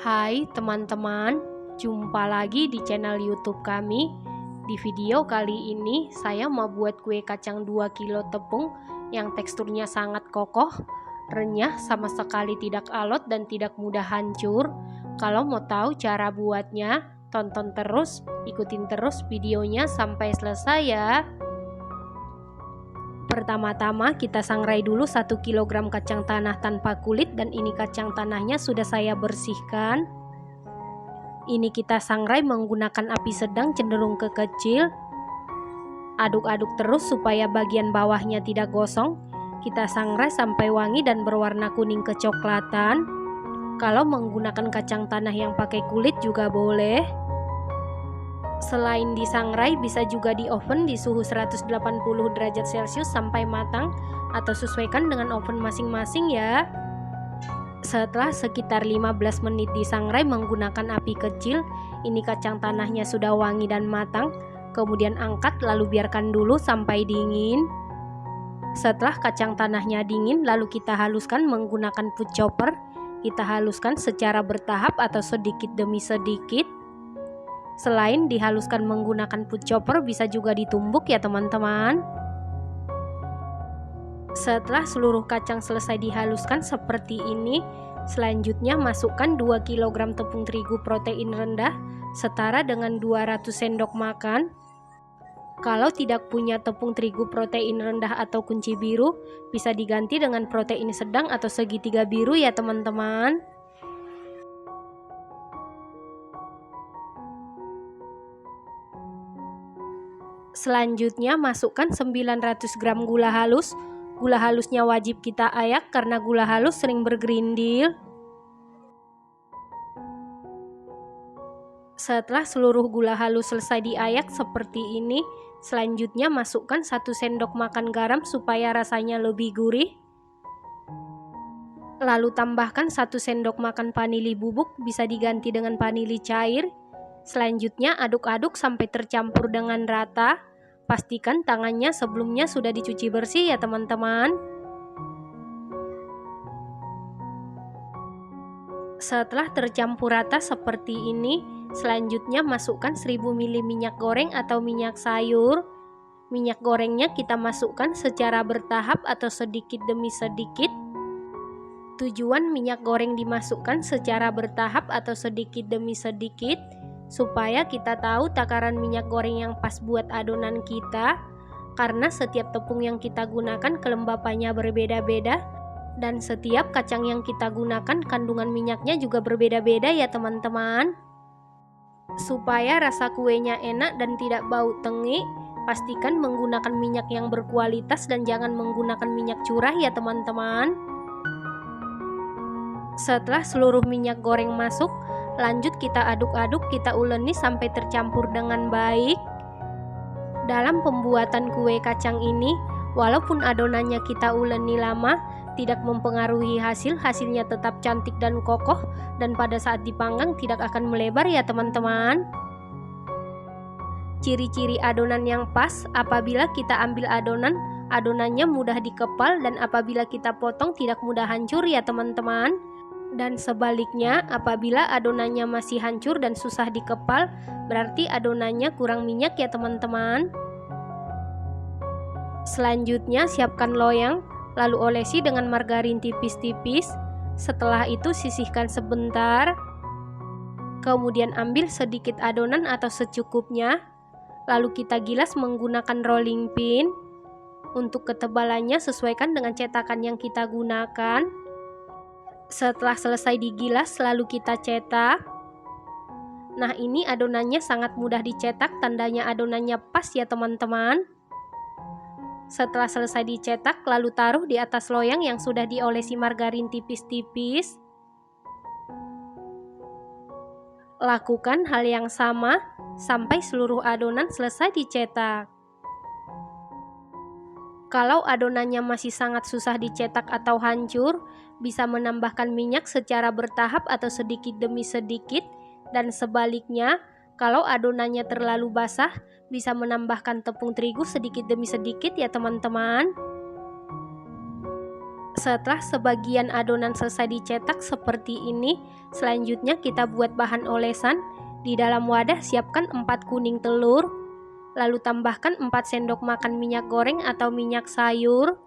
Hai teman-teman, jumpa lagi di channel YouTube kami. Di video kali ini saya mau buat kue kacang 2 kilo tepung yang teksturnya sangat kokoh, renyah, sama sekali tidak alot dan tidak mudah hancur. Kalau mau tahu cara buatnya, tonton terus, ikutin terus videonya sampai selesai ya. Pertama-tama kita sangrai dulu 1 kg kacang tanah tanpa kulit, dan ini kacang tanahnya sudah saya bersihkan. Ini kita sangrai menggunakan api sedang cenderung ke kecil. Aduk-aduk terus supaya bagian bawahnya tidak gosong. Kita sangrai sampai wangi dan berwarna kuning kecoklatan. Kalau menggunakan kacang tanah yang pakai kulit juga boleh. Selain disangrai, bisa juga di oven di suhu 180 derajat Celcius sampai matang, atau sesuaikan dengan oven masing-masing ya. Setelah sekitar 15 menit disangrai menggunakan api kecil, ini kacang tanahnya sudah wangi dan matang. Kemudian angkat lalu biarkan dulu sampai dingin. Setelah kacang tanahnya dingin, lalu kita haluskan menggunakan food chopper. Kita haluskan secara bertahap atau sedikit demi sedikit. Selain dihaluskan menggunakan food chopper, bisa juga ditumbuk ya teman-teman. Setelah seluruh kacang selesai dihaluskan seperti ini, selanjutnya masukkan 2 kg tepung terigu protein rendah setara dengan 200 sendok makan. Kalau tidak punya tepung terigu protein rendah atau kunci biru, bisa diganti dengan protein sedang atau segitiga biru ya teman-teman. Selanjutnya masukkan 900 gram gula halus. Gula halusnya wajib kita ayak karena gula halus sering bergerindil. Setelah seluruh gula halus selesai diayak seperti ini, selanjutnya masukkan 1 sendok makan garam supaya rasanya lebih gurih. Lalu tambahkan 1 sendok makan vanili bubuk, bisa diganti dengan vanili cair. Selanjutnya aduk-aduk sampai tercampur dengan rata. Pastikan tangannya sebelumnya sudah dicuci bersih ya teman-teman. Setelah tercampur rata seperti ini, selanjutnya masukkan 1000 ml minyak goreng atau minyak sayur. Minyak gorengnya kita masukkan secara bertahap atau sedikit demi sedikit. Tujuan minyak goreng dimasukkan secara bertahap atau sedikit demi sedikit supaya kita tahu takaran minyak goreng yang pas buat adonan kita, karena setiap tepung yang kita gunakan kelembapannya berbeda-beda, dan setiap kacang yang kita gunakan kandungan minyaknya juga berbeda-beda ya teman-teman. Supaya rasa kuenya enak dan tidak bau tengik, pastikan menggunakan minyak yang berkualitas dan jangan menggunakan minyak curah ya teman-teman. Setelah seluruh minyak goreng masuk, lanjut kita aduk-aduk, kita uleni sampai tercampur dengan baik. Dalam pembuatan kue kacang ini, walaupun adonannya kita uleni lama, tidak mempengaruhi hasilnya tetap cantik dan kokoh, dan pada saat dipanggang tidak akan melebar ya teman-teman. Ciri-ciri adonan yang pas: apabila kita ambil adonannya mudah dikepal, dan apabila kita potong tidak mudah hancur ya teman-teman. Dan sebaliknya, apabila adonannya masih hancur dan susah dikepal, berarti adonannya kurang minyak ya teman-teman. Selanjutnya siapkan loyang, lalu olesi dengan margarin tipis-tipis. Setelah itu sisihkan sebentar. Kemudian ambil sedikit adonan atau secukupnya, lalu kita gilas menggunakan rolling pin. Untuk ketebalannya sesuaikan dengan cetakan yang kita gunakan. Setelah selesai digilas, lalu kita cetak. Nah, ini adonannya sangat mudah dicetak, tandanya adonannya pas ya teman-teman. Setelah selesai dicetak, lalu taruh di atas loyang yang sudah diolesi margarin tipis-tipis. Lakukan hal yang sama sampai seluruh adonan selesai dicetak. Kalau adonannya masih sangat susah dicetak atau hancur, bisa menambahkan minyak secara bertahap atau sedikit demi sedikit, dan sebaliknya, kalau adonannya terlalu basah, bisa menambahkan tepung terigu sedikit demi sedikit ya teman-teman. Setelah sebagian adonan selesai dicetak seperti ini, selanjutnya kita buat bahan olesan. Di dalam wadah siapkan 4 kuning telur, lalu tambahkan 4 sendok makan minyak goreng atau minyak sayur.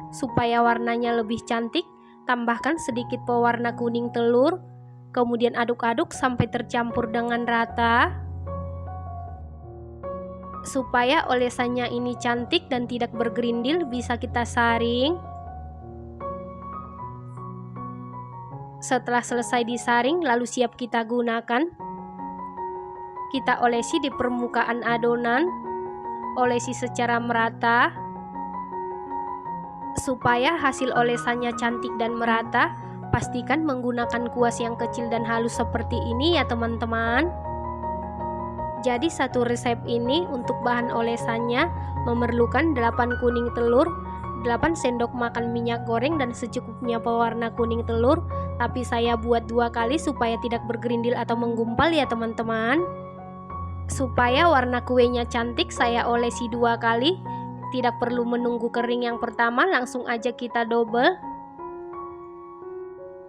Supaya warnanya lebih cantik, tambahkan sedikit pewarna kuning telur, kemudian aduk-aduk sampai tercampur dengan rata. Supaya olesannya ini cantik dan tidak bergerindil, bisa kita saring. Setelah selesai disaring, lalu siap kita gunakan. Kita olesi di permukaan adonan, olesi secara merata. Supaya hasil olesannya cantik dan merata, pastikan menggunakan kuas yang kecil dan halus seperti ini ya teman-teman. Jadi satu resep ini untuk bahan olesannya memerlukan 8 kuning telur, 8 sendok makan minyak goreng dan secukupnya pewarna kuning telur. Tapi saya buat 2 kali supaya tidak bergerindil atau menggumpal ya teman-teman. Supaya warna kuenya cantik, saya olesi 2 kali. Tidak perlu menunggu kering yang pertama, langsung aja kita double.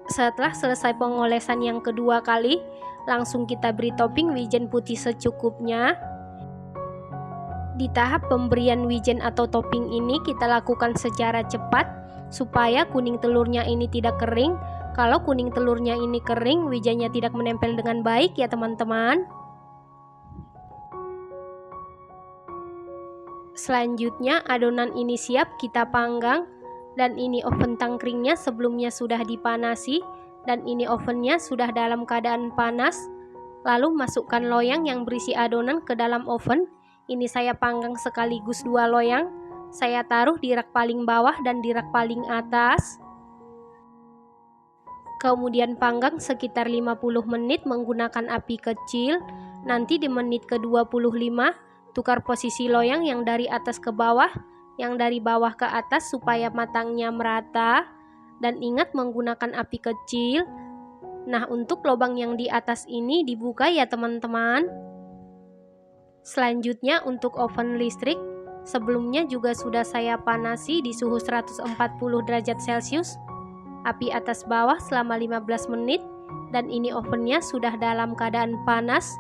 Setelah selesai pengolesan yang kedua kali, langsung kita beri topping wijen putih secukupnya. Di tahap pemberian wijen atau topping ini kita lakukan secara cepat supaya kuning telurnya ini tidak kering. Kalau kuning telurnya ini kering, wijennya tidak menempel dengan baik ya teman-teman. Selanjutnya adonan ini siap kita panggang. Dan ini oven tangkringnya sebelumnya sudah dipanasi, dan ini ovennya sudah dalam keadaan panas. Lalu masukkan loyang yang berisi adonan ke dalam oven. Ini saya panggang sekaligus 2 loyang. Saya taruh di rak paling bawah dan di rak paling atas. Kemudian panggang sekitar 50 menit menggunakan api kecil. Nanti di menit ke-25 tukar posisi loyang yang dari atas ke bawah, yang dari bawah ke atas supaya matangnya merata. Dan ingat menggunakan api kecil. Nah, untuk lubang yang di atas ini dibuka ya teman-teman. Selanjutnya untuk oven listrik, sebelumnya juga sudah saya panasi di suhu 140 derajat Celcius. Api atas bawah selama 15 menit. Dan ini ovennya sudah dalam keadaan panas.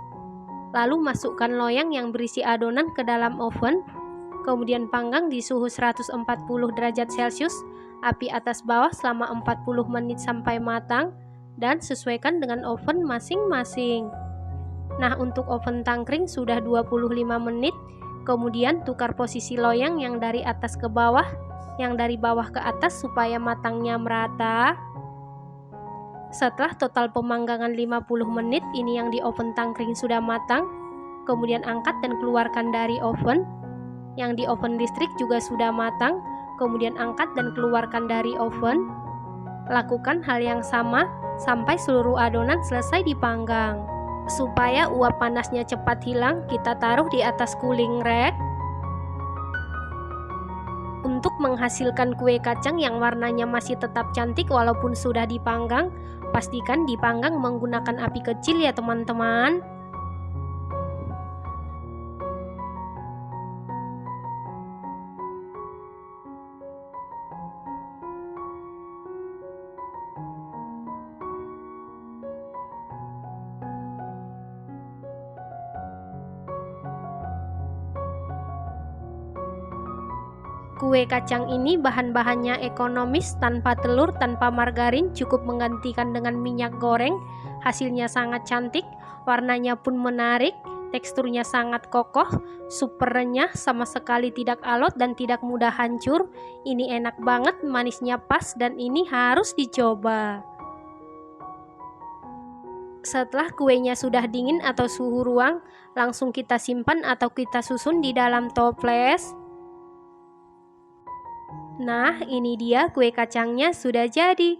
Lalu masukkan loyang yang berisi adonan ke dalam oven. Kemudian panggang di suhu 140 derajat Celcius, api atas bawah selama 40 menit sampai matang, dan sesuaikan dengan oven masing-masing. Nah, untuk oven tangkring sudah 25 menit, kemudian tukar posisi loyang yang dari atas ke bawah, yang dari bawah ke atas supaya matangnya merata. Setelah total pemanggangan 50 menit, ini yang di oven tangkring sudah matang, kemudian angkat dan keluarkan dari oven. Yang di oven listrik juga sudah matang, kemudian angkat dan keluarkan dari oven. Lakukan hal yang sama sampai seluruh adonan selesai dipanggang. Supaya uap panasnya cepat hilang, kita taruh di atas cooling rack. Untuk menghasilkan kue kacang yang warnanya masih tetap cantik walaupun sudah dipanggang, pastikan dipanggang menggunakan api kecil ya teman-teman. Kue kacang ini bahan-bahannya ekonomis, tanpa telur, tanpa margarin, cukup menggantikan dengan minyak goreng. Hasilnya sangat cantik, warnanya pun menarik, teksturnya sangat kokoh, super renyah, sama sekali tidak alot dan tidak mudah hancur. Ini enak banget, manisnya pas, dan ini harus dicoba. Setelah kuenya sudah dingin atau suhu ruang, langsung kita simpan atau kita susun di dalam toples. Nah, ini dia kue kacangnya sudah jadi.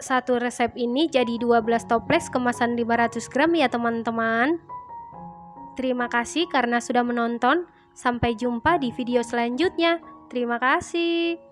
Satu resep ini jadi 12 toples kemasan 500 gram ya teman-teman. Terima kasih karena sudah menonton. Sampai jumpa di video selanjutnya. Terima kasih.